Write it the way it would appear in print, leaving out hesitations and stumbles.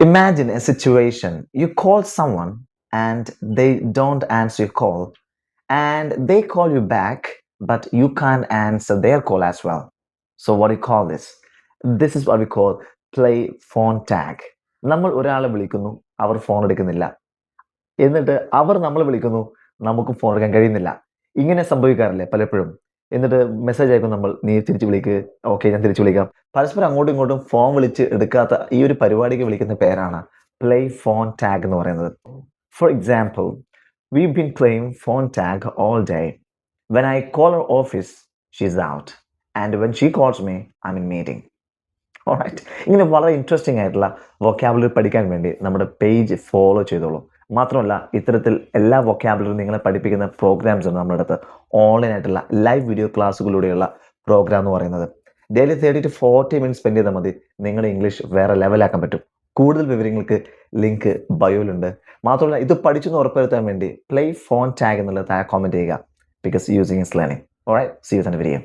Imagine a situation you call someone and they don't answer your call, and they call you back, but you can't answer their call as well. So, what do you call this? This is what we call play phone tag. നമ്മൾ ഒരാളെ വിളിക്കുന്നു, അവർ phone എടുക്കുന്നില്ല. എന്നിട്ട് അവർ നമ്മളെ വിളിക്കുന്നു, നമുക്ക് phone എടുക്കാൻ കഴിയുന്നില്ല. ഇങ്ങനെ സംഭവിക്കാറില്ലേ പലപ്പോഴും? എന്നിട്ട് മെസ്സേജ് അയക്കും നമ്മൾ, "നീ തിരിച്ച് വിളിക്ക്." "ഓക്കെ, ഞാൻ തിരിച്ച് വിളിക്കാം." പരസ്പരം അങ്ങോട്ടും ഇങ്ങോട്ടും ഫോൺ വിളിച്ച് എടുക്കാത്ത ഈ ഒരു പരിപാടിക്ക് വിളിക്കുന്ന പേരാണ് പ്ലേ ഫോൺ ടാഗ് എന്ന് പറയുന്നത്. For example, we've been playing phone tag all day. When I call her office, she's out. And when she calls me, I'm in meeting. Alright. ഇങ്ങനെ വളരെ ഇൻട്രസ്റ്റിംഗ് ആയിട്ടുള്ള വൊക്കാബുലറി പഠിക്കാൻ വേണ്ടി നമ്മുടെ പേജ് ഫോളോ ചെയ്തോളൂ. മാത്രമല്ല, ഇത്തരത്തിൽ എല്ലാ വൊക്കാബുലറിയും നിങ്ങളെ പഠിപ്പിക്കുന്ന പ്രോഗ്രാംസ് ഉണ്ട് നമ്മുടെ അടുത്ത്. ഓൺലൈൻ ആയിട്ടുള്ള ലൈവ് വീഡിയോ ക്ലാസ്സുകളിലൂടെയുള്ള പ്രോഗ്രാം എന്ന് പറയുന്നത്. ഡെയിലി 30 to 40 മിനിറ്റ്സ് സ്പെൻഡ് ചെയ്താൽ മതി നിങ്ങളുടെ ഇംഗ്ലീഷ് വേറെ ലെവലാക്കാൻ പറ്റും. കൂടുതൽ വിവരങ്ങൾക്ക് ലിങ്ക് ബയോയിലുണ്ട്. മാത്രമല്ല, ഇത് പഠിച്ചെന്ന് ഉറപ്പുവരുത്താൻ വേണ്ടി പ്ലേ ഫോൺ ടാഗ് എന്നുള്ളത് താഴെ കോമെന്റ് ചെയ്യുക. Because using is learning. Alright, see you in the video.